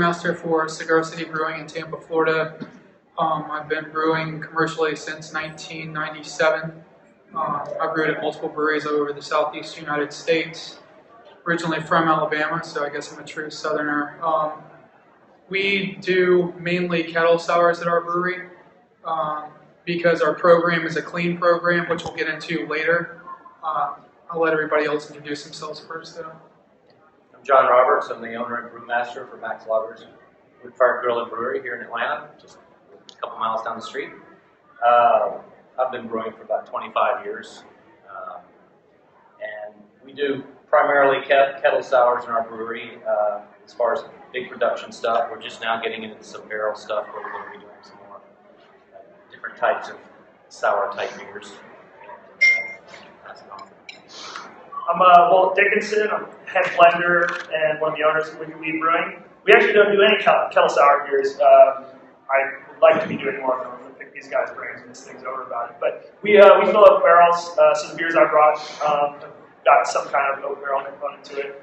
brewmaster for Cigar City Brewing in Tampa, Florida. I've been brewing commercially since 1997. I've brewed at multiple breweries all over the southeast United States. Originally from Alabama, so I guess I'm a true southerner. We do mainly kettle sours at our brewery because our program is a clean program, which we'll get into later. I'll let everybody else introduce themselves first, though. I'm John Roberts. I'm the owner and brewmaster for Max Lover's Wood Fire Grill and Brewery here in Atlanta, just a couple miles down the street. I've been brewing for about 25 years, and we do primarily kettle sours in our brewery. As far as big production stuff, we're just now getting into some barrel stuff where we're going to be doing some more different types of sour type beers. I'm Walt Dickinson. I'm head blender and one of the owners of Wicked Weed Brewing. We actually don't do any kettle sour beers. I would like to be doing more of them. I'm going to pick these guys' brains when this thing's over about it. But we fill up barrels. So the beers I brought have got some kind of oak barrel component to it.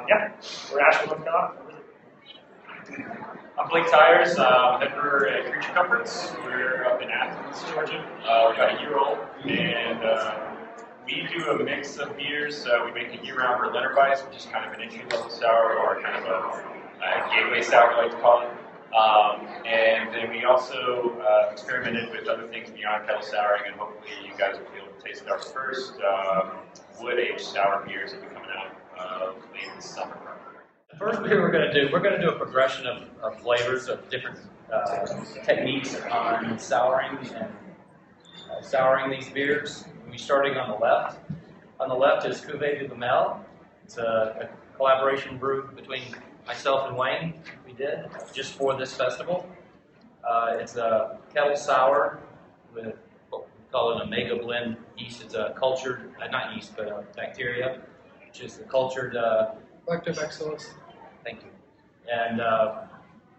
Yeah, we're in Asheville, North Carolina. I'm Blake Tyers, head brewer at Creature Comforts. We're up in Athens, Georgia. We're about a year old, and we do a mix of beers. We make a year-round Berliner Weiss, which is kind of an entry-level sour, or kind of a gateway sour, I like to call it. And then we also experimented with other things beyond kettle souring, and hopefully you guys will be able to taste our first wood-aged sour beers that will be coming out late this summer. The first beer we're going to do a progression of flavors of different techniques on souring and souring these beers. We're starting on the left. On the left is Cuvée de Lamel. It's a collaboration brew between myself and Wayne. We did just for this festival. It's a kettle sour with what we call an omega blend yeast. It's a cultured, not yeast, but bacteria, which is the cultured. Lactobacillus. Thank you. And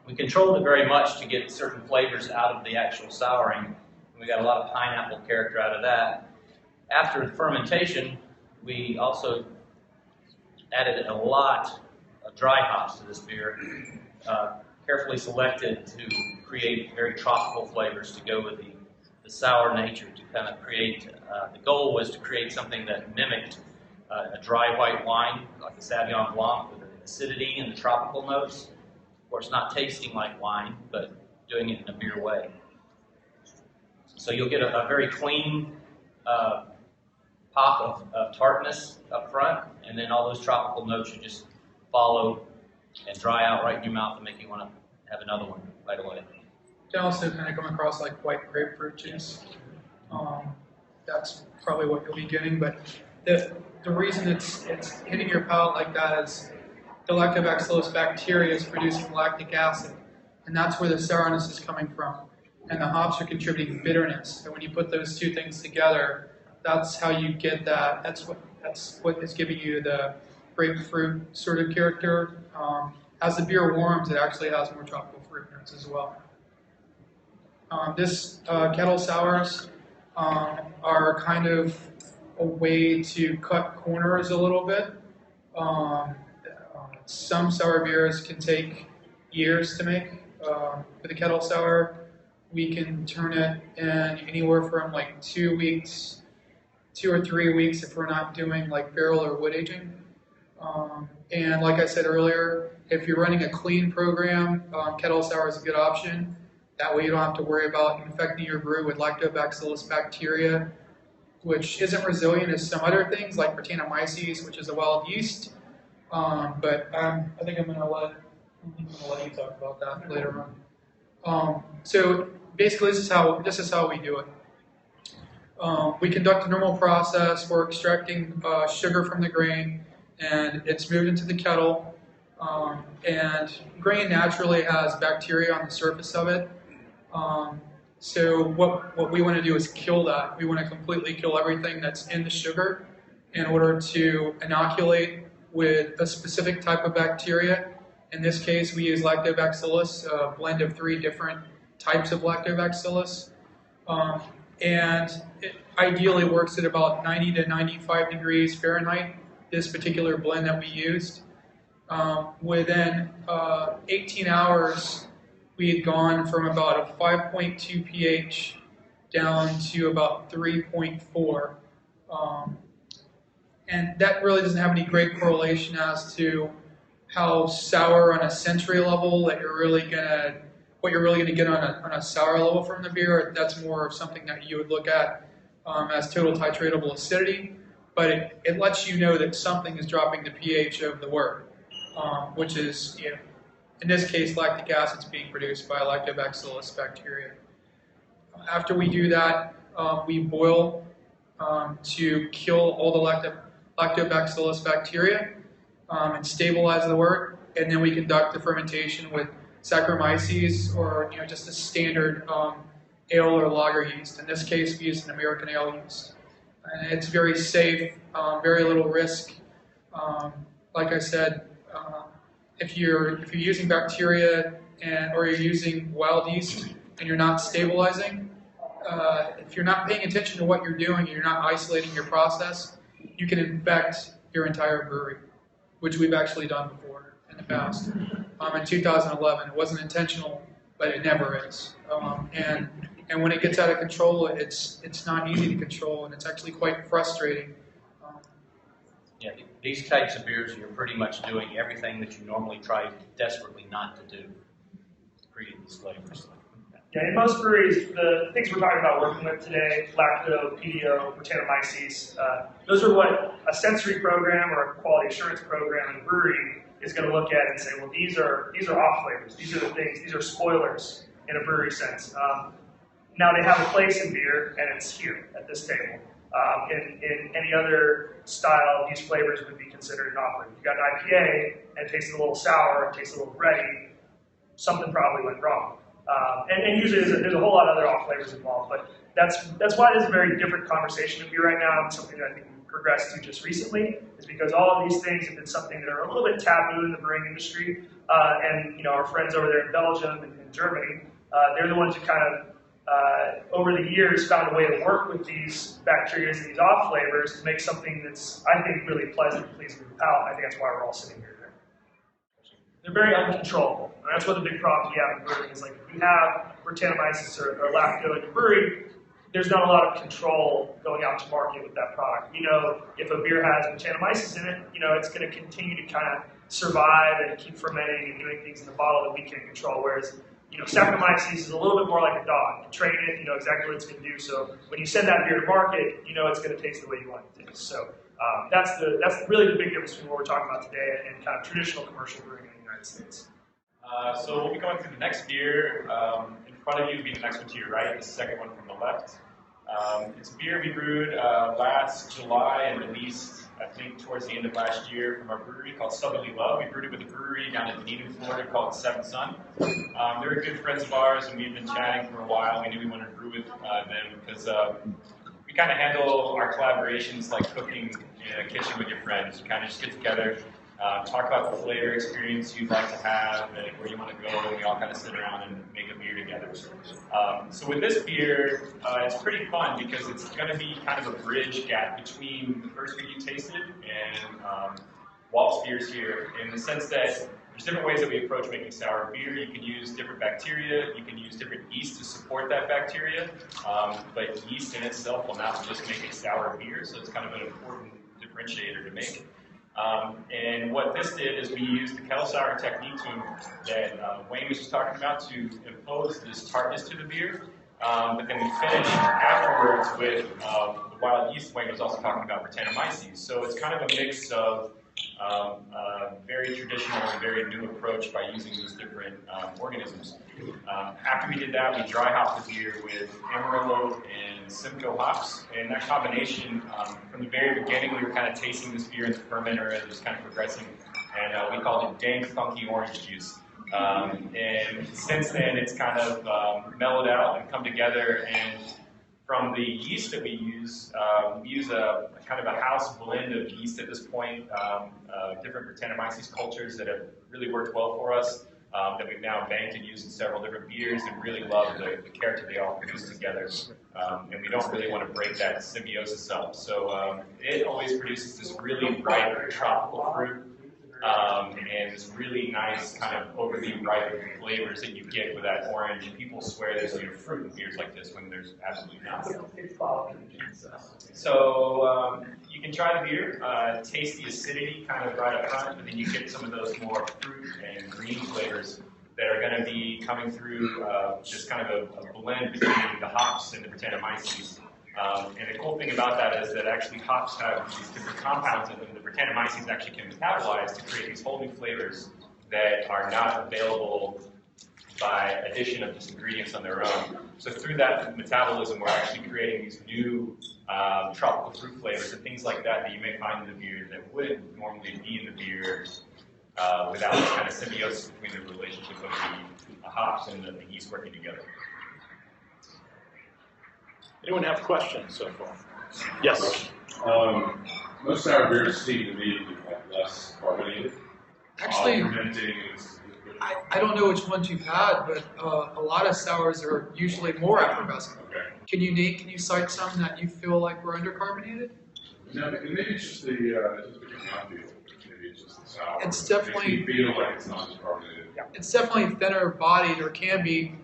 we controlled it very much to get certain flavors out of the actual souring. We got a lot of pineapple character out of that. After fermentation, we also added a lot of dry hops to this beer, carefully selected to create very tropical flavors to go with the sour nature, to kind of create, the goal was to create something that mimicked a dry white wine, like a Sauvignon Blanc, with the acidity and the tropical notes. Of course, not tasting like wine, but doing it in a beer way. So you'll get a very clean pop of tartness up front, and then all those tropical notes you just follow and dry out right in your mouth and make you want to have another one right away. Can also kind of come across like white grapefruit juice. That's probably what you'll be getting, but the reason it's hitting your palate like that is the lactobacillus bacteria is producing lactic acid, and that's where the sourness is coming from. And the hops are contributing bitterness. And when you put those two things together, that's how you get that. That's what is giving you the grapefruit sort of character. As the beer warms, it actually has more tropical fruit notes as well. This kettle sours are kind of a way to cut corners a little bit. Some sour beers can take years to make. For the kettle sour, we can turn it in anywhere from like 2 weeks, 2 or 3 weeks if we're not doing like barrel or wood aging. And like I said earlier, if you're running a clean program, kettle sour is a good option. That way you don't have to worry about infecting your brew with lactobacillus bacteria, which isn't resilient as some other things like Brettanomyces, which is a wild yeast. But I think I'm going to let you talk about that later on. So basically, this is how we do it. We conduct a normal process. We're extracting sugar from the grain, and it's moved into the kettle. And grain naturally has bacteria on the surface of it. So what we want to do is kill that. We want to completely kill everything that's in the sugar in order to inoculate with a specific type of bacteria. In this case, we use lactobacillus, a blend of 3 different types of lactobacillus. And it ideally works at about 90 to 95 degrees Fahrenheit, this particular blend that we used. Within 18 hours, we had gone from about a 5.2 pH down to about 3.4. And that really doesn't have any great correlation as to how sour on a sensory level that what you're really gonna get on a sour level from the beer. That's more of something that you would look at as total titratable acidity, but it lets you know that something is dropping the pH of the wort, which is, in this case, lactic acid is being produced by lactobacillus bacteria. After we do that, we boil to kill all the lactobacillus bacteria and stabilize the wort, and then we conduct the fermentation with Saccharomyces or just a standard ale or lager yeast. In this case, we use an American ale yeast, and it's very safe, very little risk. Like I said, if you're using bacteria or you're using wild yeast and you're not stabilizing, if you're not paying attention to what you're doing and you're not isolating your process, you can infect your entire brewery, which we've actually done before in the past. In 2011, it wasn't intentional, but it never is. And when it gets out of control, it's not easy to control, and it's actually quite frustrating. Yeah, these types of beers, you're pretty much doing everything that you normally try desperately not to do, creating these flavors. Yeah, in most breweries, the things we're talking about working with today, lacto, PDO, Brettanomyces, those are what a sensory program or a quality assurance program in a brewery is going to look at and say, well, these are off flavors. These are the things. These are spoilers in a brewery sense. Now they have a place in beer, and it's here at this table. In any other style, these flavors would be considered an off flavor. If you've got an IPA and it tastes a little sour, it tastes a little bready, something probably went wrong. And usually there's a whole lot of other off flavors involved, but that's why it is a very different conversation to be right now, and something that I think we've progressed to just recently, is because all of these things have been something that are a little bit taboo in the brewing industry, and our friends over there in Belgium and in Germany, they're the ones who kind of over the years found a way to work with these bacteria and these off flavors to make something that's, I think, really pleasant and pleasing to the palate. I think that's why we're all sitting here today. They're very uncontrollable. And that's what the big problem we have in brewing is, like, if you have Brettanomyces or lacto in your brewery, there's not a lot of control going out to market with that product. If a beer has Brettanomyces in it, it's going to continue to kind of survive and keep fermenting and doing things in the bottle that we can't control. Whereas, Saccharomyces is a little bit more like a dog. You train it, you know exactly what it's going to do. So when you send that beer to market, it's going to taste the way you want it to taste. So that's really the big difference between what we're talking about today and kind of traditional commercial brewing in the United States. So we'll be going through the next beer. In front of you will be the next one to your right, the second one from the left. It's a beer we brewed last July and released, I think, towards the end of last year from our brewery called Southerly Love. We brewed it with a brewery down in Dunedin, Florida called Seventh Son. They were good friends of ours, and we've been chatting for a while. We knew we wanted to brew with them because we kind of handle our collaborations like cooking in a kitchen with your friends. You kind of just get together, talk about the flavor experience you'd like to have and where you want to go, and we all kind of sit around and make a beer together. So with this beer, it's pretty fun because it's going to be kind of a bridge gap between the first beer you tasted and Walt's beers here, in the sense that there's different ways that we approach making sour beer. You can use different bacteria, you can use different yeast to support that bacteria, but yeast in itself will not just make a sour beer, so it's kind of an important differentiator to make. And what this did is we used the kettle sour technique that Wayne was just talking about to impose this tartness to the beer. But then we finished afterwards with the wild yeast Wayne was also talking about, Brettanomyces. So it's kind of a mix of very traditional and very new approach by using these different organisms. After we did that, we dry hopped the beer with Amarillo and Simcoe hops, and that combination, from the very beginning, we were kind of tasting this beer in the fermenter as it was kind of progressing, and we called it dank, funky orange juice. And since then, it's kind of mellowed out and come together, and from the yeast that we use a kind of a house blend of yeast at this point, different Brettanomyces cultures that have really worked well for us, that we've now banked and used in several different beers, and really love the character they all produce together. And we don't really want to break that symbiosis up. So it always produces this really bright tropical fruit, and this really nice kind of overly ripe flavors that you get with that orange. People swear there's fruit in beers like this when there's absolutely not. So you can try the beer, taste the acidity kind of right up front, but then you get some of those more fruit and green flavors that are going to be coming through just kind of a blend between the hops and the Brettanomyces. And the cool thing about that is that actually hops have these different compounds in them. The Brettanomyces actually can metabolize to create these whole new flavors that are not available by addition of just ingredients on their own. So through that metabolism, we're actually creating these new tropical fruit flavors and things like that that you may find in the beer that wouldn't normally be in the beer without this kind of symbiosis between the relationship of the hops and the yeast working together. Anyone have questions so far? Yes. Most sour beers seem to me to be less carbonated. Actually, Fermenting is I don't know which ones you've had, but a lot of sours are usually more effervescent. okay. Can you cite some that you feel like were undercarbonated? No, maybe it's just the mouthfeel. Maybe it's just the sour. It's definitely- It makes me feel like it's not as carbonated. It's definitely thinner bodied, or can be.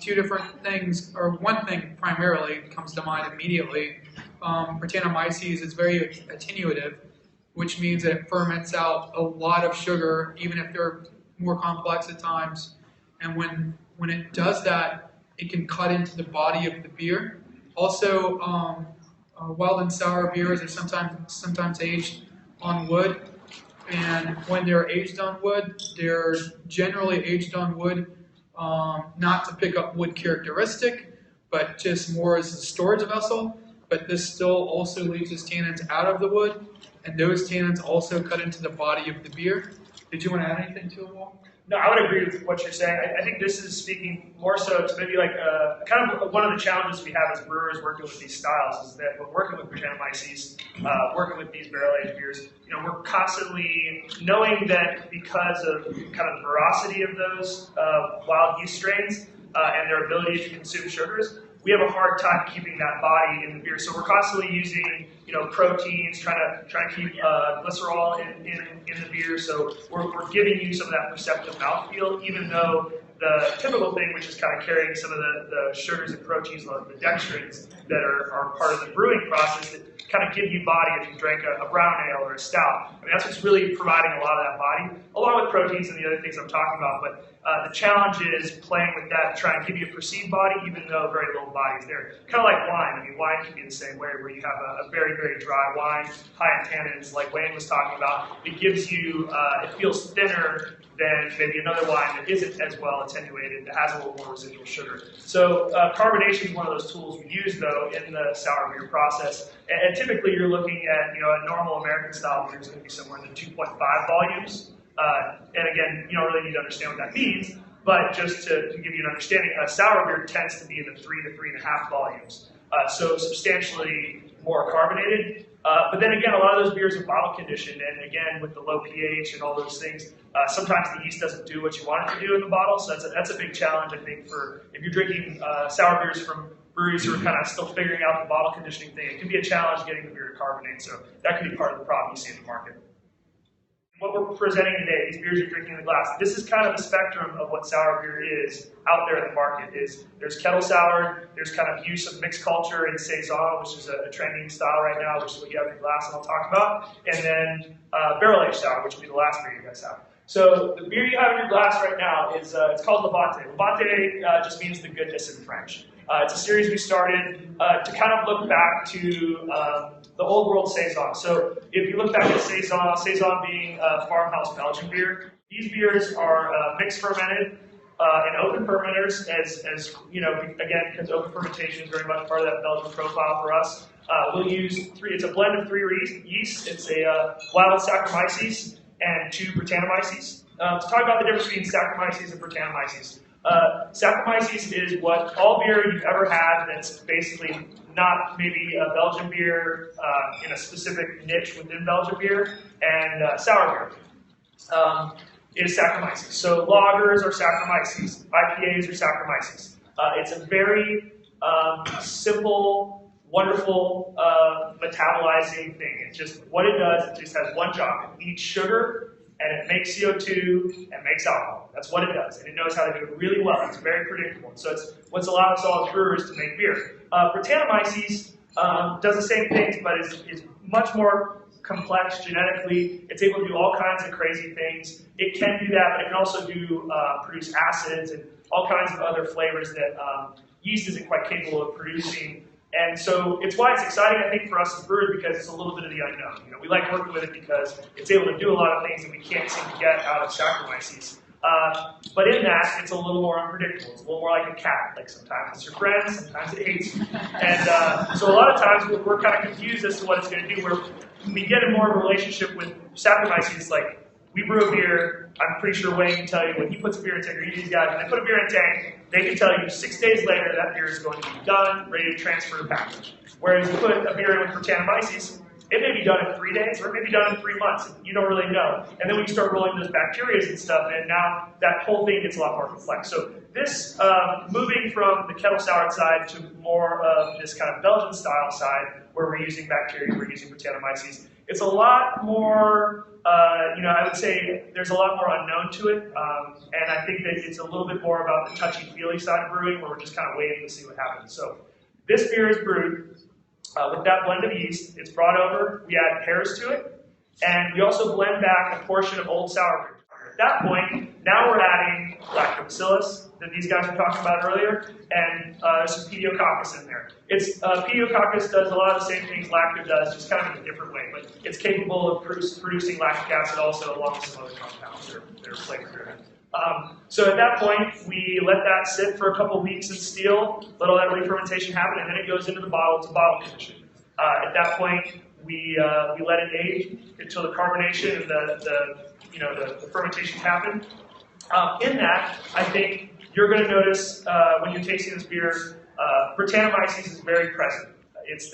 Two different things, or one thing primarily comes to mind immediately. Brettanomyces is very attenuative, which means that it ferments out a lot of sugar, even if they're more complex at times. And when it does that, it can cut into the body of the beer. Also, wild and sour beers are sometimes aged on wood, and when they're aged on wood, they're generally aged on wood not to pick up wood characteristic, but just more as a storage vessel. But this still also leaves its tannins out of the wood, and those tannins also cut into the body of the beer. Did you want to add anything to it, Walt? No, I would agree with what you're saying. I think this is speaking more so to maybe like kind of one of the challenges we have as brewers working with these styles is that when working with Brettanomyces, working with these barrel-aged beers, we're constantly knowing that because of kind of the veracity of those wild yeast strains and their ability to consume sugars, we have a hard time keeping that body in the beer. So we're constantly using, proteins, trying to keep glycerol in the beer. So we're giving you some of that perceptive mouthfeel, even though the typical thing, which is kind of carrying some of the sugars and proteins, like the dextrins, that are part of the brewing process that kind of give you body if you drank a brown ale or a stout. I mean, that's what's really providing a lot of that body, along with proteins and the other things I'm talking about. But the challenge is playing with that to try and give you a perceived body, even though very little body is there. Kind of like wine. I mean, wine can be the same way, where you have a very, very dry wine, high in tannins, like Wayne was talking about. It gives you, it feels thinner than maybe another wine that isn't as well attenuated, that has a little more residual sugar. So carbonation is one of those tools we use, though, in the sour beer process. And typically you're looking at, a normal American style beer is going to be somewhere in the 2.5 volumes. And again, you don't really need to understand what that means, but just to give you an understanding, a sour beer tends to be in the 3 to 3.5 volumes. So substantially more carbonated. But then again, a lot of those beers are bottle conditioned, and again, with the low pH and all those things, sometimes the yeast doesn't do what you want it to do in the bottle. So that's a big challenge, I think, for if you're drinking sour beers from breweries who are kind of still figuring out the bottle conditioning thing. It can be a challenge getting the beer to carbonate. So that could be part of the problem you see in the market. What we're presenting today, these beers you're drinking in the glass, this is kind of the spectrum of what sour beer is out there in the market. There's kettle sour, there's kind of use of mixed culture in saison, which is a trending style right now, which is what you have in your glass and I'll talk about, and then barrel-aged sour, which will be the last beer you guys have. So the beer you have in your glass right now is it's called Levante. Levante just means the goodness in French. It's a series we started to kind of look back to the old world saison. So if you look back at saison being farmhouse Belgian beer, these beers are mixed fermented and open fermenters. As you know, again, because open fermentation is very much part of that Belgian profile for us. We'll use it's a blend of 3 yeasts. It's a wild Saccharomyces and 2 Brettanomyces. To talk about the difference between Saccharomyces and Brettanomyces. Saccharomyces is what all beer you've ever had that's basically not maybe a Belgian beer in a specific niche within Belgian beer, and sour beer is Saccharomyces. So lagers are Saccharomyces, IPAs are Saccharomyces. It's a very simple, wonderful metabolizing thing. It's just what it does. It just has one job: it eats sugar and it makes CO2 and makes alcohol. That's what it does, and it knows how to do it really well. It's very predictable. So it's what's allowed us all as brewers to make beer. Brettanomyces does the same things, but is much more complex genetically. It's able to do all kinds of crazy things. It can do that, but it can also produce acids and all kinds of other flavors that yeast isn't quite capable of producing. And so it's why it's exciting, I think, for us as brewers, because it's a little bit of the unknown. We like working with it because it's able to do a lot of things that we can't seem to get out of Saccharomyces. But in that, it's a little more unpredictable. It's a little more like a cat. Like sometimes it's your friend, sometimes it hates you. And so a lot of times we're kind of confused as to what it's going to do. Where when we get in more of a relationship with Saccharomyces, like we brew a beer, I'm pretty sure Wayne can tell you when he puts a beer in a tank, or these guys, when they put a beer in a tank, they can tell you 6 days later that beer is going to be done, ready to transfer to package. Whereas you put a beer in with Brettanomyces, it may be done in 3 days, or it may be done in 3 months. You don't really know. And then when you start rolling those bacteria and stuff in, now that whole thing gets a lot more complex. So this, moving from the kettle soured side to more of this kind of Belgian style side, where we're using bacteria, we're using Brettanomyces, it's a lot more, I would say there's a lot more unknown to it. And I think that it's a little bit more about the touchy-feely side of brewing, where we're just kind of waiting to see what happens. So this beer is brewed with that blend of yeast. It's brought over, we add pears to it, and we also blend back a portion of old sour beer. At that point, now we're adding lactobacillus that these guys were talking about earlier, and there's some pediococcus in there. Pediococcus does a lot of the same things lacto does, just kind of in a different way, but it's capable of producing lactic acid also, along with some other compounds that are flavor-driven. So at that point, we let that sit for a couple weeks in still, let all that re-fermentation happen, and then it goes into the bottle to bottle condition. At that point, we let it age until the carbonation and the fermentations happen. In that, I think you're going to notice when you're tasting this beer, Brettanomyces is very present. It's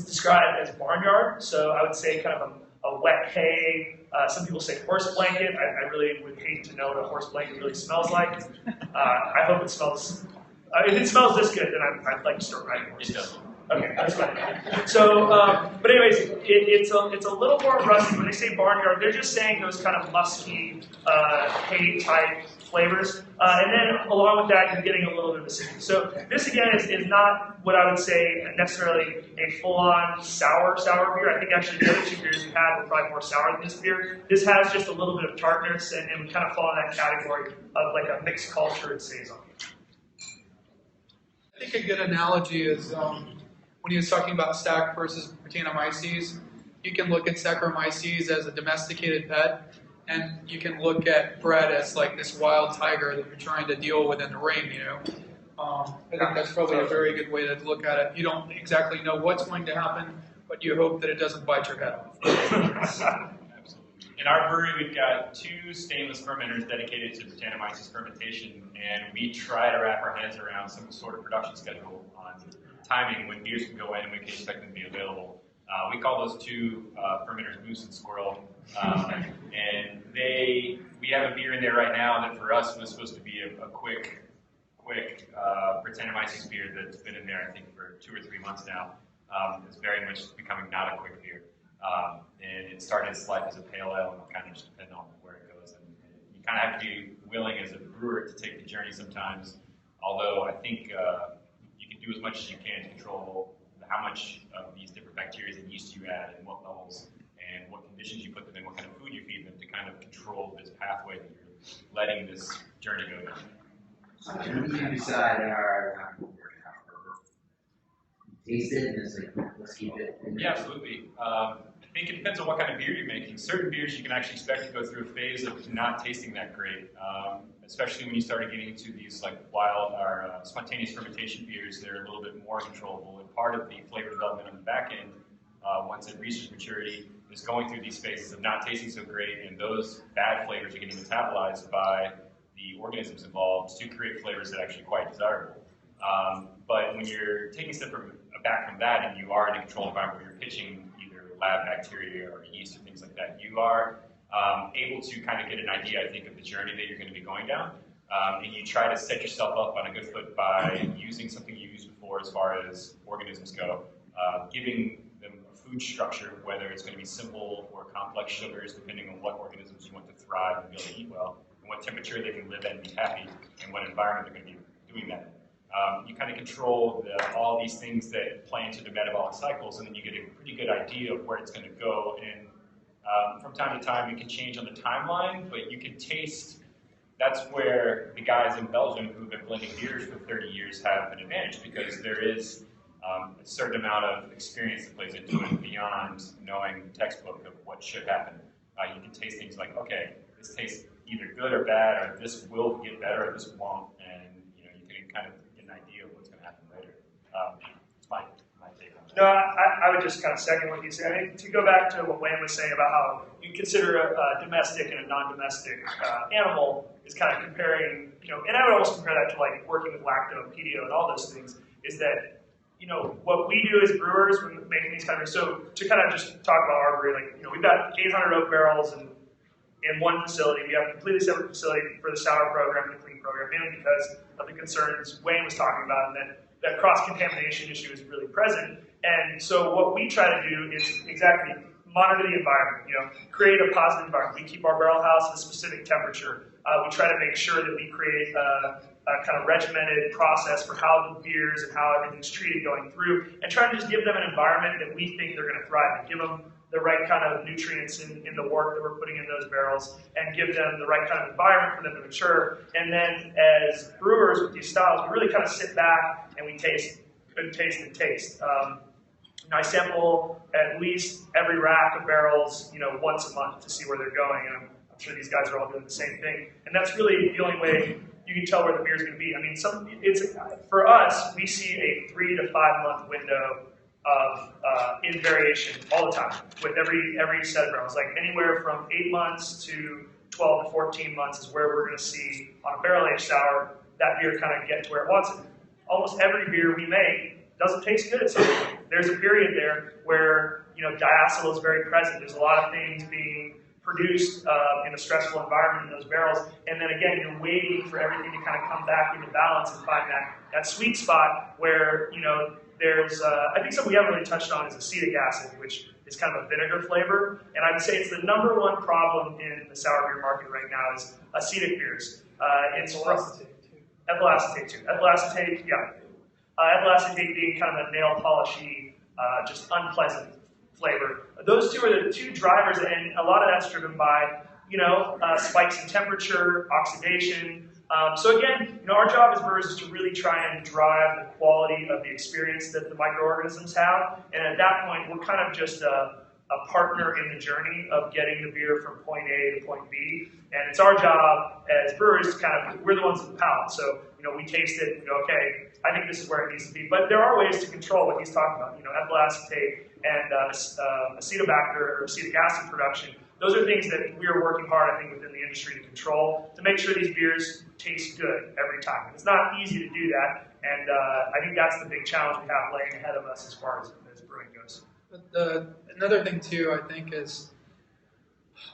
described as barnyard, so I would say kind of a wet hay. Some people say horse blanket. I really would hate to know what a horse blanket really smells like. I hope it smells. If it smells this good, then I'd like to start riding horses. Okay, that's fine. So, but anyways, it's a little more rusty. When they say barnyard, they're just saying those kind of musky, hay-type flavors. And then along with that, you're getting a little bit of acidity. So this, again, is not what I would say necessarily a full-on sour beer. I think actually the other two beers we had were probably more sour than this beer. This has just a little bit of tartness, and we kind of fall in that category of like a mixed cultured saison. I think a good analogy is when he was talking about Stack versus Brettanomyces, you can look at Saccharomyces as a domesticated pet, and you can look at Brett as like this wild tiger that you're trying to deal with in the ring, I think that's probably a very good way to look at it. You don't exactly know what's going to happen, but you hope that it doesn't bite your head off. Absolutely. In our brewery, we've got 2 stainless fermenters dedicated to Brettanomyces fermentation, and we try to wrap our heads around some sort of production schedule on timing when beers can go in and we can expect them to be available. We call those 2 fermenters Moose and Squirrel, and we have a beer in there right now that for us was supposed to be a quick Brettanomyces beer that's been in there I think for 2 or 3 months now. It's very much becoming not a quick beer, and it started its life as a pale ale, and it kind of just depends on where it goes. And you kind of have to be willing as a brewer to take the journey sometimes. Although I think you can do as much as you can to control how much of these different bacteria and yeast you add, and what levels, and what conditions you put them in, what kind of food you feed them, to kind of control this pathway that you're letting this journey go down. When you decide, taste it, and it's like, let's keep it in there. Yeah, absolutely. I think it depends on what kind of beer you're making. Certain beers you can actually expect to go through a phase of not tasting that great, especially when you start getting into these like wild or spontaneous fermentation beers. They're a little bit more controllable, and part of the flavor development on the back end, once it reaches maturity, is going through these phases of not tasting so great, and those bad flavors are getting metabolized by the organisms involved to create flavors that are actually quite desirable. But when you're taking a step back from that, and you are in a controlled environment where you're pitching either lab bacteria or yeast or things like that, you are able to kind of get an idea, I think, of the journey that you're going to be going down. And you try to set yourself up on a good foot by using something you used before as far as organisms go, giving them a food food structure, whether it's going to be simple or complex sugars, depending on what organisms you want to thrive and be able to eat well, and what temperature they can live at and be happy, and what environment they're going to be doing that in. You kind of control all these things that play into the metabolic cycles, and then you get a pretty good idea of where it's going to go. And from time to time, it can change on the timeline, but you can taste. That's where the guys in Belgium who've been blending beers for 30 years have an advantage, because there is a certain amount of experience that plays into it beyond knowing the textbook of what should happen. You can taste things like, okay, this tastes either good or bad, or this will get better, or this won't, and you can kind of get an idea of what's going to happen later. It's my take on that. No, I would just kind of second what you said. I think to go back to what Wayne was saying about how you consider a domestic and a non-domestic animal is kind of comparing, and I would almost compare that to like working with lacto and PDO and all those things, is that, what we do as brewers when making these kind of, so to kind of just talk about our brewery, like, we've got 800 oak barrels in one facility. We have a completely separate facility for the sour program and the clean program, mainly because of the concerns Wayne was talking about, and that cross-contamination issue is really present. And so what we try to do is exactly monitor the environment, create a positive environment. We keep our barrel house at a specific temperature. We try to make sure that we create a kind of regimented process for how the beers and how everything's treated going through, and try to just give them an environment that we think they're going to thrive in. Give them the right kind of nutrients in the work that we're putting in those barrels, and give them the right kind of environment for them to mature. And then as brewers with these styles, we really kind of sit back and we taste and taste. I sample at least every rack of barrels, once a month to see where they're going, and I'm sure these guys are all doing the same thing. And that's really the only way you can tell where the beer is going to be. I mean, for us, we see a 3 to 5 month window of in variation all the time with every set of barrels. Like anywhere from 8 months to 12 to 14 months is where we're going to see on a barrel aged sour that beer kind of get to where it wants it. Almost every beer we make doesn't taste good at some point. There's a period there where diacetyl is very present. There's a lot of things being produced in a stressful environment in those barrels, and then again, you're waiting for everything to kind of come back into balance and find that sweet spot where there's I think something we haven't really touched on is acetic acid, which is kind of a vinegar flavor, and I'd say it's the #1 problem in the sour beer market right now is acetic beers. It's ethyl acetate too. Ethyl acetate, yeah. Ethyl acetate being kind of a nail polishy, just unpleasant flavor. Those two are the two drivers, and a lot of that's driven by, spikes in temperature, oxidation. So again, our job as brewers is to really try and drive the quality of the experience that the microorganisms have, and at that point, we're kind of just a partner in the journey of getting the beer from point A to point B, and it's our job as brewers to we're the ones with the palate. So, we taste it and go, okay, I think this is where it needs to be. But there are ways to control what he's talking about, ethyl acetate and acetobacter or acetic acid production. Those are things that we are working hard, I think, within the industry to control to make sure these beers taste good every time. It's not easy to do that, and I think that's the big challenge we have laying ahead of us as far as brewing goes. Another thing too, I think, is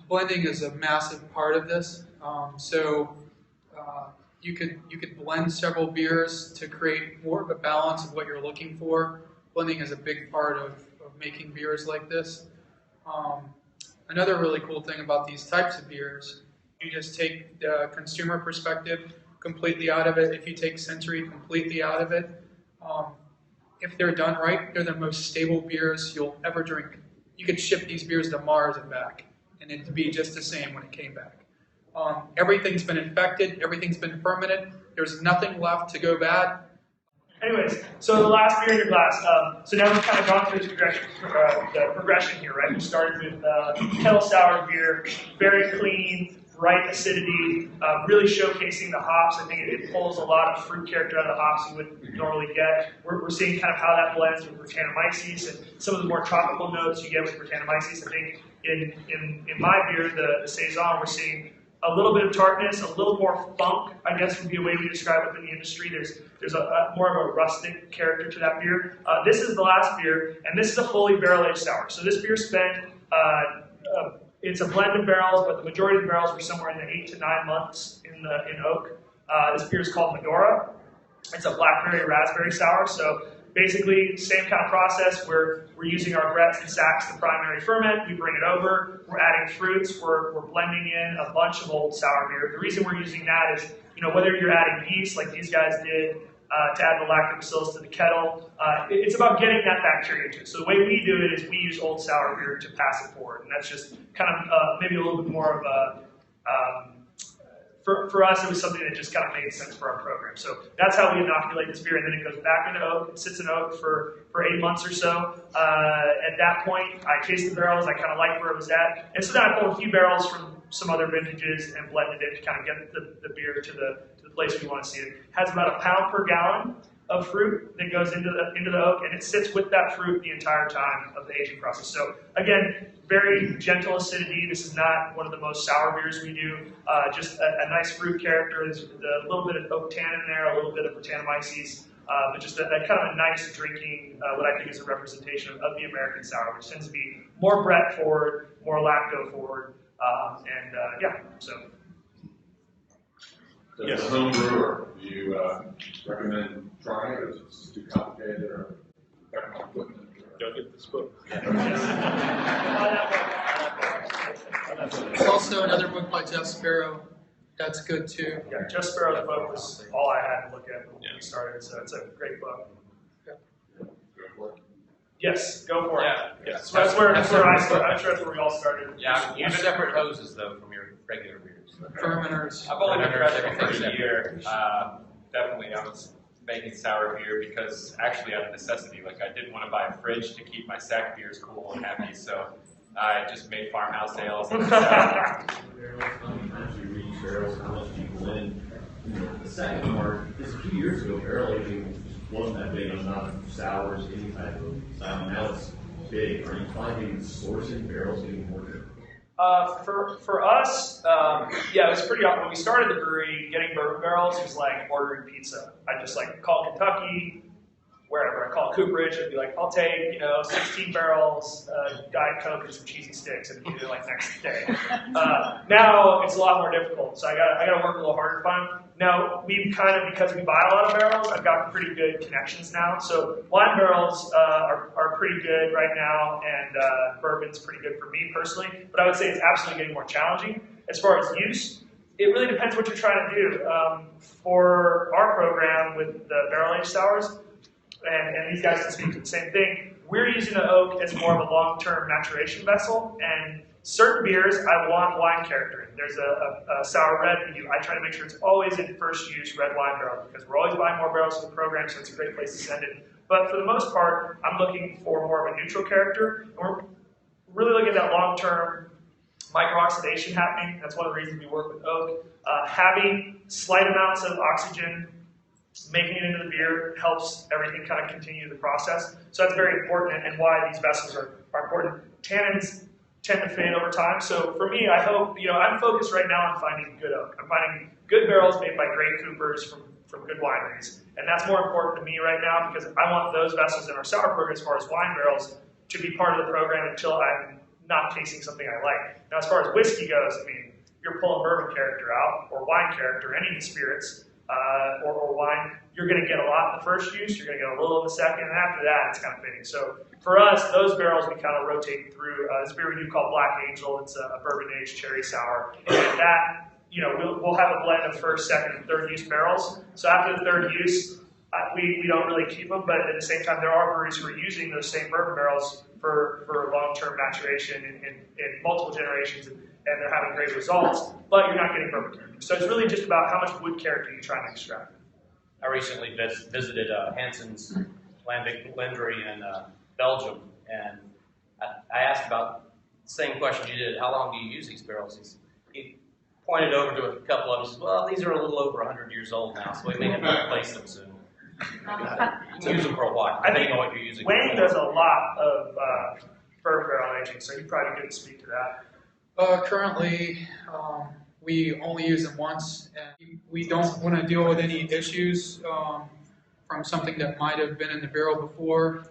blending is a massive part of this. You could blend several beers to create more of a balance of what you're looking for. Blending is a big part of making beers like this. Another really cool thing about these types of beers, you just take the consumer perspective completely out of it. If you take sensory completely out of it, if they're done right, they're the most stable beers you'll ever drink. You could ship these beers to Mars and back, and it'd be just the same when it came back. Everything's been infected, everything's been fermented, there's nothing left to go bad. Anyways, so the last beer in your glass. So now we've kind of gone through the progression here, right? We started with kettle sour beer, very clean, right acidity, really showcasing the hops. I think it pulls a lot of fruit character out of the hops you wouldn't normally get. We're seeing kind of how that blends with Brettanomyces and some of the more tropical notes you get with Brettanomyces. I think in my beer, the Saison, we're seeing a little bit of tartness, a little more funk, I guess would be a way we describe it in the industry. There's a more of a rustic character to that beer. This is the last beer, and this is a fully barrel-aged sour. So this beer spent, it's a blend of barrels, but the majority of the barrels were somewhere in the 8 to 9 months in oak. This beer is called Medora. It's a blackberry raspberry sour, so basically, same kind of process where we're using our Gretz and sacks, the primary ferment. We bring it over. We're adding fruits. We're blending in a bunch of old sour beer. The reason we're using that is, whether you're adding yeast like these guys did to add the lactobacillus to the kettle, it's about getting that bacteria to it. So the way we do it is we use old sour beer to pass it forward, and that's just kind of maybe a little bit more of a for us, it was something that just kind of made sense for our program. So that's how we inoculate this beer, and then it goes back into oak. It sits in oak for 8 months or so. At that point, I taste the barrels. I kind of like where it was at. And so then I pulled a few barrels from some other vintages and blended it to kind of get the beer to the place we want to see it. It has about 1 pound per gallon of fruit that goes into the oak, and it sits with that fruit the entire time of the aging process. So again, very gentle acidity. This is not one of the most sour beers we do. Just a nice fruit character. There's a little bit of oak tannin in there, a little bit of Brettanomyces, but just that kind of a nice drinking, what I think is a representation of the American sour, which tends to be more Brett forward, more lacto forward, so. As a home brewer, do you recommend trying it, or is it just too complicated, or technical equipment? Don't get this book. There's also another book by Jeff Sparrow. That's good too. Yeah, Jeff Sparrow's book was all I had to look at when we started, so it's a great book. Go for it. Yes, go for it. Yeah. So that's where I started. I'm sure that's where we all started. Yeah, use separate hoses though from your regular beers. Fermenters. I've only been around for a year. Definitely, I was making sour beer because actually out of necessity, like I didn't want to buy a fridge to keep my sack beers cool and happy, so I just made farmhouse ales. And Sometimes you reach barrels, how much people in. The second part is a few years ago, barrel aging wasn't that big on not sours, any type of style. Now it's big. Are you finding sourcing barrels getting more difficult? For us, it was pretty often. When we started the brewery, getting bourbon barrels was like ordering pizza. I just call Kentucky, wherever. I call Cooperage and be like, I'll take 16 barrels, Diet Coke and some cheesy sticks, and eat it next day. Now it's a lot more difficult, so I got to work a little harder to find them. Now we've because we buy a lot of barrels, I've got pretty good connections now. So wine barrels are pretty good right now, and bourbon's pretty good for me personally. But I would say it's absolutely getting more challenging as far as use. It really depends what you're trying to do. For our program with the barrel aged sours, and these guys can speak to the same thing, we're using the oak as more of a long-term maturation vessel, and certain beers I want wine character in. There's a sour red I try to make sure it's always in first use red wine barrel, because we're always buying more barrels for the program, so it's a great place to send it. But for the most part, I'm looking for more of a neutral character, and we're really looking at that long-term micro-oxidation happening. That's one of the reasons we work with oak. Having slight amounts of oxygen, making it into the beer helps everything kind of continue the process. So that's very important, and why these vessels are important. Tannins tend to fade over time. So for me, I hope, I'm focused right now on finding good oak. I'm finding good barrels made by great coopers from good wineries. And that's more important to me right now, because I want those vessels in our sour program as far as wine barrels to be part of the program until I'm not tasting something I like. Now, as far as whiskey goes, you're pulling bourbon character out, or wine character, any of the spirits, or wine, you're going to get a lot in the first use, you're going to get a little in the second, and after that, it's kind of fading. So for us, those barrels we kind of rotate through. This beer we do called Black Angel, it's a bourbon-aged cherry sour, and that, we'll have a blend of first, second, and third use barrels. So after the third use, we don't really keep them, but at the same time, there are breweries who are using those same bourbon barrels for long-term maturation in multiple generations, and they're having great results, but you're not getting bourbon character. So it's really just about how much wood character you're trying to extract. I recently visited Hansen's Lambic Blendery in Belgium, and I asked about the same question you did. How long do you use these barrels? He pointed over to a couple of them and said, well, these are a little over 100 years old now, so we may have to replace them soon. You can use them for a while, depending on what you're using. Wayne does a lot of bourbon barrel aging, so he'd probably get to speak to that. Currently, we only use them once, and we don't want to deal with any issues from something that might have been in the barrel before.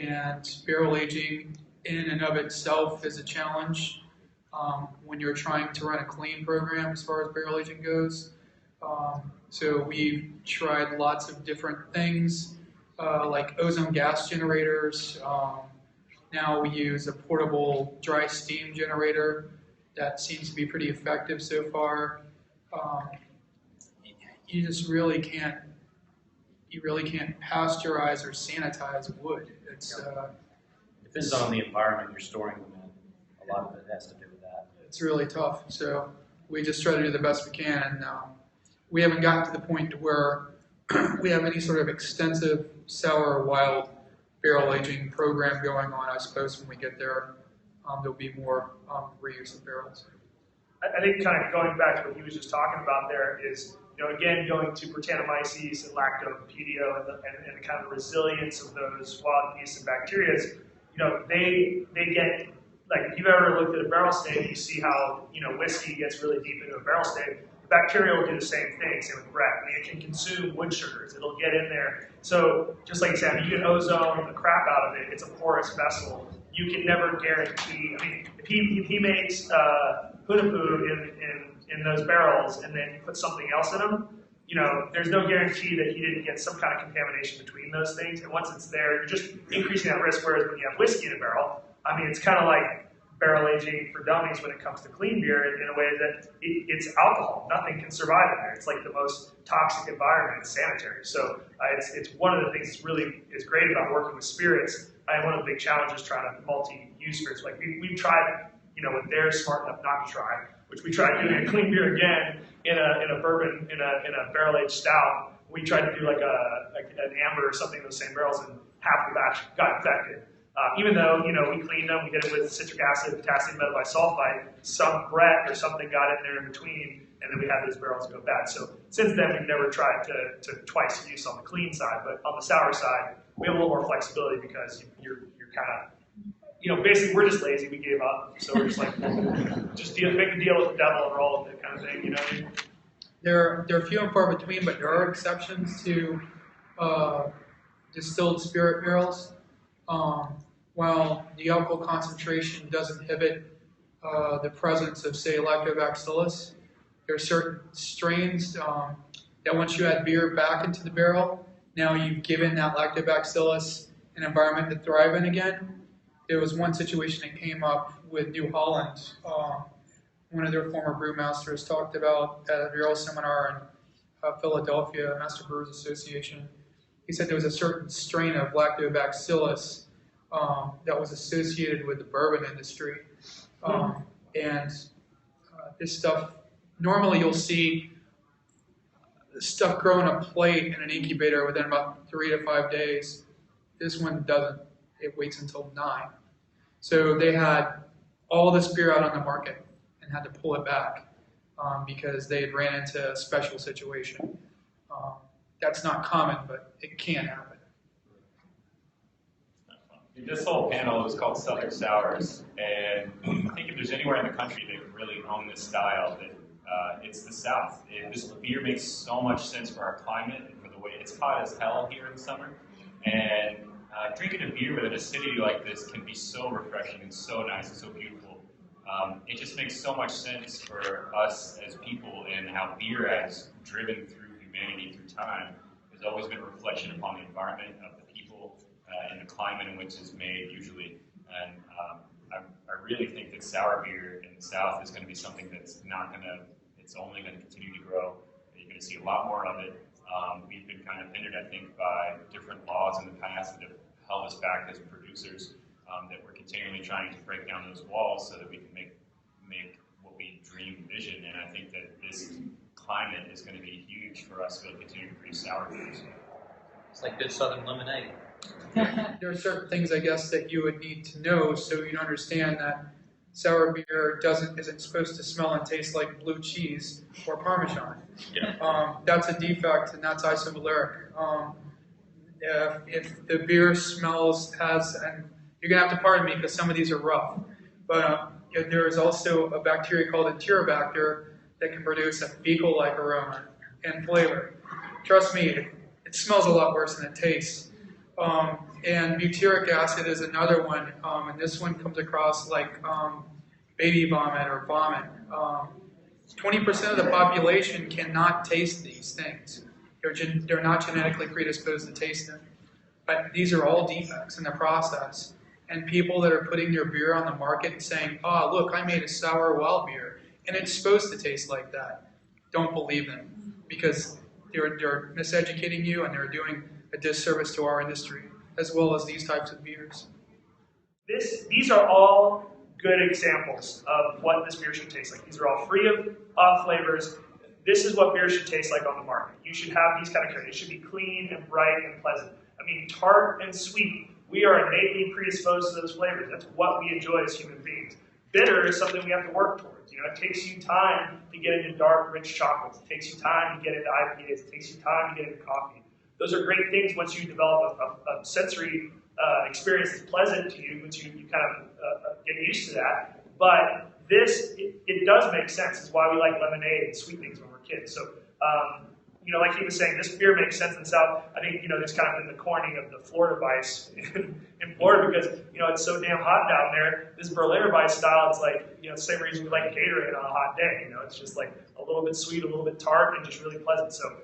And barrel aging in and of itself is a challenge when you're trying to run a clean program as far as barrel aging goes. So we've tried lots of different things. like ozone gas generators. Now we use a portable dry steam generator that seems to be pretty effective so far. Um, you just really can't. You really can't pasteurize or sanitize wood. It's Depends on the environment you're storing them in. A lot of it has to do with that. it's really tough. So we just try to do the best we can. And we haven't gotten to the point to where we have any sort of extensive sour or wild barrel aging program going on. I suppose when we get there, there'll be more reuse of barrels. I think kind of going back to what he was just talking about there is, again, going to Brettanomyces and Lactobacillus and the kind of resilience of those wild yeast and bacteria. They get, like, if you've ever looked at a barrel state, you see how, whiskey gets really deep into a barrel state. The bacteria will do the same thing, same with Brett. I mean, it can consume wood sugars. It'll get in there. So just like you said, you can ozone the crap out of it. It's a porous vessel. You can never guarantee, I mean, if he makes Hunapu in those barrels and then put something else in them, there's no guarantee that he didn't get some kind of contamination between those things. And once it's there, you're just increasing that risk. Whereas when you have whiskey in a barrel, I mean, it's kind of like barrel aging for dummies when it comes to clean beer in a way that it's alcohol. Nothing can survive in there. It's like the most toxic environment. It's sanitary. So it's one of the things that's really is great about working with spirits. One of the big challenges trying to multi-use spirits. Like we've tried, what they're smart enough not to try, which we tried doing a clean beer again in a bourbon in a barrel aged stout. We tried to do like an amber or something in those same barrels, and half the batch got infected. Even though we cleaned them, we did it with citric acid, potassium metabisulfite, some Brett or something got in there in between, and then we had those barrels go bad. So since then, we've never tried to twice use on the clean side, but on the sour side, we have a little more flexibility because you're kind of, basically we're just lazy. We gave up, so we're just like, just make a deal with the devil and roll with it, kind of thing. There are few and far between, but there are exceptions to distilled spirit barrels. While the alcohol concentration does inhibit the presence of, say, lactobacillus, there are certain strains that once you add beer back into the barrel, now you've given that lactobacillus an environment to thrive in again. There was one situation that came up with New Holland. One of their former brewmasters talked about at a barrel seminar in Philadelphia, Master Brewers Association. He said there was a certain strain of lactobacillus that was associated with the bourbon industry. And this stuff, normally you'll see stuff grow in a plate in an incubator within about 3 to 5 days. This one doesn't. It waits until 9. So they had all this beer out on the market and had to pull it back because they had ran into a special situation. That's not common, but it can happen. This whole panel is called Southern Sours, and I think if there's anywhere in the country that can really own this style, that it's the South. This beer makes so much sense for our climate and for the way it's hot as hell here in the summer. And drinking a beer within a city like this can be so refreshing and so nice and so beautiful. It just makes so much sense for us as people and how beer has driven through humanity through time. There's always been a reflection upon the environment of the people and the climate in which it's made usually. And I really think that sour beer in the South is going to be something that's it's only going to continue to grow. You're going to see a lot more of it. We've been kind of hindered, I think, by different laws in the past that have held us back as producers, that we're continually trying to break down those walls so that we can make what we dream and vision. And I think that this climate is going to be huge for us to continue to produce sour beers. It's like good Southern lemonade. There are certain things, I guess, that you would need to know so you understand that sour beer isn't supposed to smell and taste like blue cheese or Parmesan. Yeah. That's a defect, and that's isovaleric. If the beer and you're gonna have to pardon me because some of these are rough, but there is also a bacteria called Enterobacter that can produce a fecal-like aroma and flavor. Trust me, it smells a lot worse than it tastes. And butyric acid is another one, and this one comes across like baby vomit or vomit. 20% of the population cannot taste these things. They're not genetically predisposed to taste them. But these are all defects in the process. And people that are putting their beer on the market and saying, oh, look, I made a sour wild beer, and it's supposed to taste like that. Don't believe them, because they're miseducating you, and they're doing a disservice to our industry, as well as these types of beers. These are all good examples of what this beer should taste like. These are all free of flavors. This is what beer should taste like on the market. You should have these kind of characters. It should be clean and bright and pleasant. I mean, tart and sweet. We are innately predisposed to those flavors. That's what we enjoy as human beings. Bitter is something we have to work towards. You know, it takes you time to get into dark, rich chocolates. It takes you time to get into IPAs. It takes you time to get into coffee. Those are great things once you develop a sensory experience that's pleasant to you, once you kind of get used to that. But this, it does make sense. It's why we like lemonade and sweet things when we're kids. So, you know, like he was saying, this beer makes sense in the South. I think, you know, there's kind of been the coining of the Florida Vice in Florida because, you know, it's so damn hot down there. This Berliner Vice style, it's like, you know, the same reason we like Gatorade on a hot day. You know, it's just like a little bit sweet, a little bit tart, and just really pleasant. So,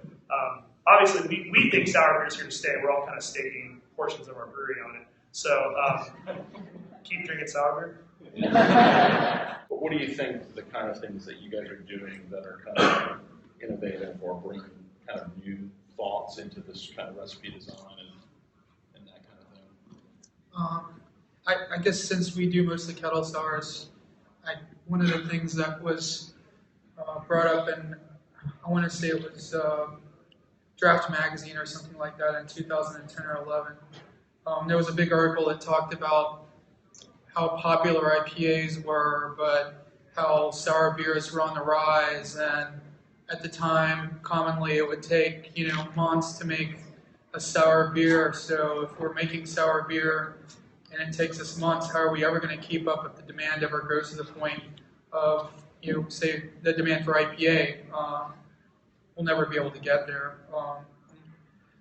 obviously, we think sour beer is here to stay. We're all kind of staking portions of our brewery on it. So, keep drinking sour beer. But what do you think the kind of things that you guys are doing that are kind of innovative or bringing kind of new thoughts into this kind of recipe design and that kind of thing? I guess since we do mostly kettle sours, one of the things that was brought up in, I want to say it was Draft Magazine or something like that in 2010 or 11. There was a big article that talked about how popular IPAs were, but how sour beers were on the rise, and at the time, commonly it would take, you know, months to make a sour beer. So if we're making sour beer and it takes us months, how are we ever going to keep up if the demand ever grows to the point of, you know, say the demand for IPA? We'll never be able to get there.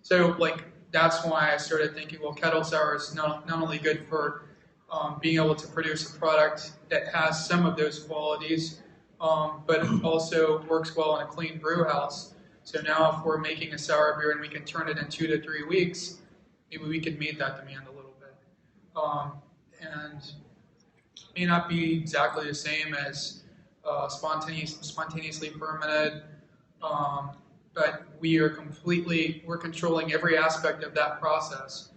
So like that's why I started thinking, well, kettle sour is not only good for being able to produce a product that has some of those qualities, but it also works well in a clean brew house. So now if we're making a sour beer and we can turn it in 2 to 3 weeks, maybe we could meet that demand a little bit. And it may not be exactly the same as spontaneously fermented, but we're controlling every aspect of that process.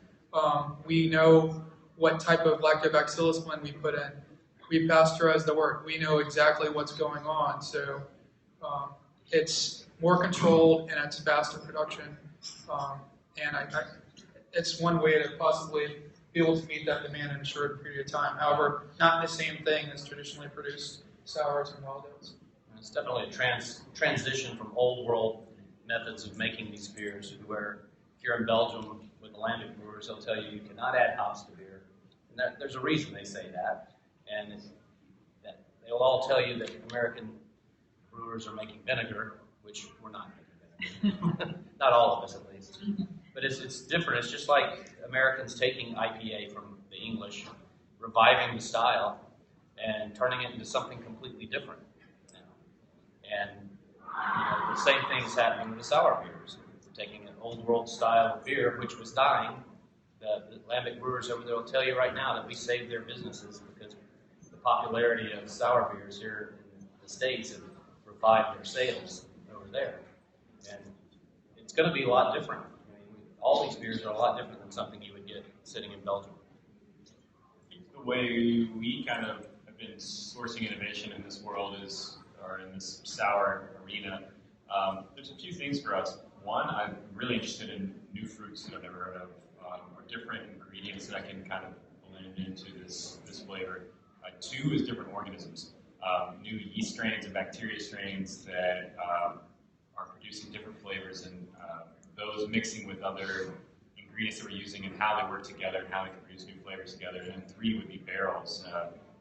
We know what type of lactobacillus blend we put in. We pasteurize the work. We know exactly what's going on. So it's more controlled and it's faster production. And it's one way to possibly be able to meet that demand in a short period of time. However, not the same thing as traditionally produced sours and wild ales. It's definitely a transition from old world methods of making these beers, where if you're in Belgium with Lambic brewers, they'll tell you you cannot add hops to beer. And there's a reason they say that. And that they'll all tell you that American brewers are making vinegar, which we're not making vinegar. Not all of us, at least. But it's different. It's just like Americans taking IPA from the English, reviving the style, and turning it into something completely different. And you know, the same thing is happening with the sour beers. We're taking an old world style of beer, which was dying. The Lambic brewers over there will tell you right now that we saved their businesses because the popularity of sour beers here in the States have revived their sales over there. And it's going to be a lot different. I mean, all these beers are a lot different than something you would get sitting in Belgium. I think the way we kind of have been sourcing innovation in this world or in this sour arena, there's a few things for us. One, I'm really interested in new fruits that I've never heard of, or different ingredients that I can kind of blend into this flavor. Two is different organisms, new yeast strains and bacteria strains that are producing different flavors, and those mixing with other ingredients that we're using and how they work together and how they can produce new flavors together. And then three would be barrels,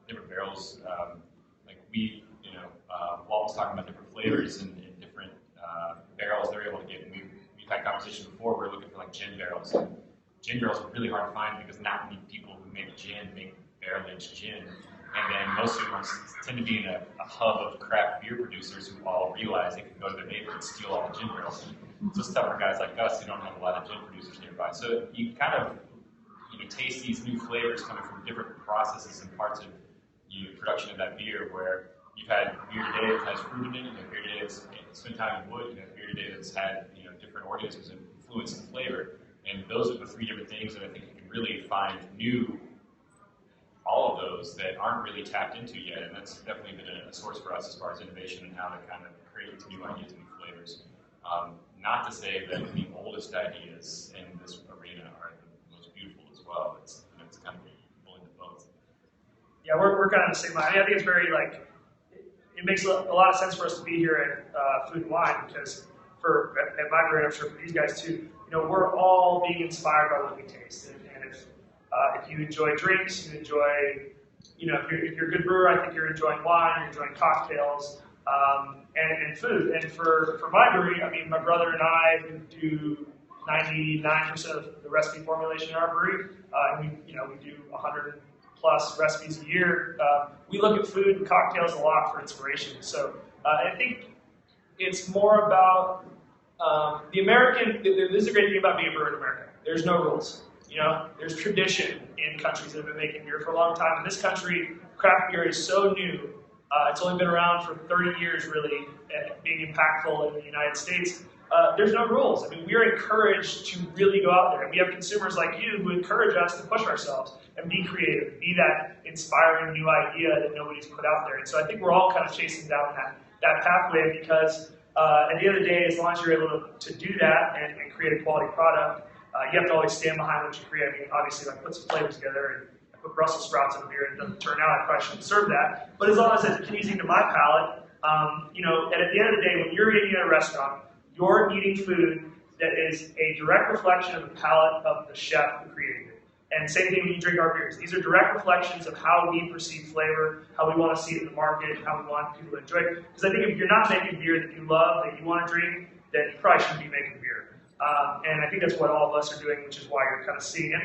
different barrels. Like Walt was talking about different flavors and different barrels they're able to get. And we've had conversations before. We're looking for like gin barrels. And gin barrels are really hard to find because not many people who make gin make barrel-aged gin. And then most of them tend to be in a hub of craft beer producers who all realize they can go to their neighbor and steal all the gin barrels. So it's tough for guys like us who don't have a lot of gin producers nearby. So you kind of taste these new flavors coming from different processes and parts of production of that beer, where you've had beer today that has fruit in it, you have beer today that's spent time in wood, you have beer today that's had different organisms and influence the flavor. And those are the three different things that I think you can really find new, all of those that aren't really tapped into yet. And that's definitely been a source for us as far as innovation and how to kind of create new ideas and new flavors. Not to say that the oldest ideas in this arena are the most beautiful as well. It's kind of pulling the both. Yeah, we're kind of the same. I think it's very it makes a lot of sense for us to be here at Food and Wine, because at my brand, I'm sure for these guys too, we're all being inspired by what we taste. And if you enjoy drinks, you enjoy, if you're a good brewer, I think you're enjoying wine, you're enjoying cocktails, and food. And for my brewery, I mean, my brother and I do 99% of the recipe formulation in our brewery, and we do 100 plus recipes a year. We look at food and cocktails a lot for inspiration. So I think it's more about the American. This is a great thing about being a brewer in America. There's no rules. There's tradition in countries that have been making beer for a long time. In this country, craft beer is so new. It's only been around for 30 years, really, being impactful in the United States. There's no rules. I mean, we are encouraged to really go out there. And we have consumers like you who encourage us to push ourselves and be creative, be that inspiring new idea that nobody's put out there. And so I think we're all kind of chasing down that pathway, because at the end of the day, as long as you're able to do that and create a quality product, you have to always stand behind what you create. I mean, obviously, if I put some flavors together and I put Brussels sprouts in a beer and it doesn't turn out, I probably shouldn't serve that. But as long as it's pleasing to my palate, and at the end of the day, when you're eating at a restaurant, you're eating food that is a direct reflection of the palate of the chef who created it. And same thing when you drink our beers. These are direct reflections of how we perceive flavor, how we want to see it in the market, how we want people to enjoy it. Because I think if you're not making beer that you love, that you want to drink, then you probably shouldn't be making beer. And I think that's what all of us are doing, which is why you're kind of seeing, and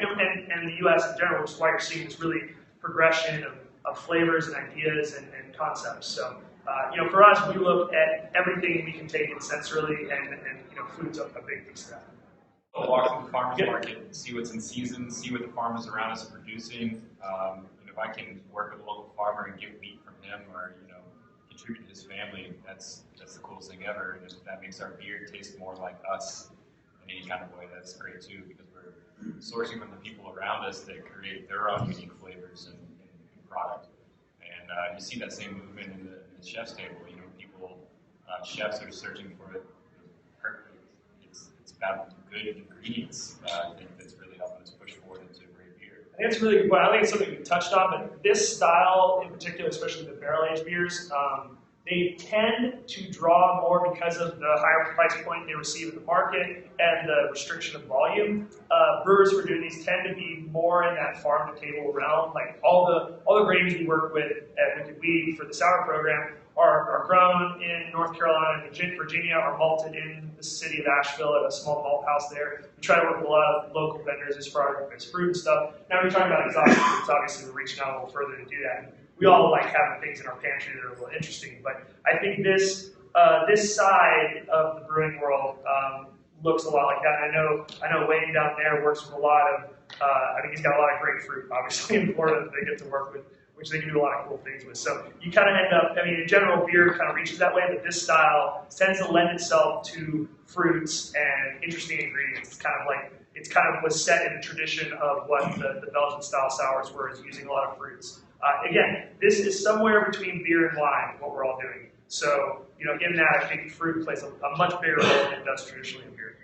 in the U.S. in general, which is why you're seeing this really progression of flavors and ideas and concepts. So, for us, we look at everything we can take in sensorily, and food's a big piece of that. We'll walk through the farmer's market, see what's in season, see what the farmers around us are producing. If I can work with a local farmer and get wheat from him, or contribute to his family, that's the coolest thing ever. And if that makes our beer taste more like us in any kind of way, that's great too, because we're sourcing from the people around us that create their own unique flavors and product. And you see that same movement in the chef's table. Chefs are searching for it. It's about good ingredients. I think that's really helping us push forward into great beer. I think it's really good point. I think it's something we touched on, but this style in particular, especially the barrel-aged beers, they tend to draw more because of the higher price point they receive in the market and the restriction of volume. Brewers who are doing these tend to be more in that farm-to-table realm. Like all the grains we work with at Wicked Weed for the sour program are grown in North Carolina and Virginia, are malted in the city of Asheville at a small malt house there. We try to work with a lot of local vendors as far as fruit and stuff. Now we're talking about exotic fruits. Obviously, we're reaching out a little further to do that. We all like having things in our pantry that are a little interesting, but I think this side of the brewing world looks a lot like that. I know Wayne down there works with a lot of. I think he's got a lot of great fruit, obviously in Florida that they get to work with, which they can do a lot of cool things with. So you kind of end up. I mean, in general, beer kind of reaches that way, but this style tends to lend itself to fruits and interesting ingredients. It's kind of was set in a tradition of what the Belgian style sours were, is using a lot of fruits. Again, this is somewhere between beer and wine, what we're all doing. So, in that, I think fruit plays a much bigger role than it does traditionally in beer.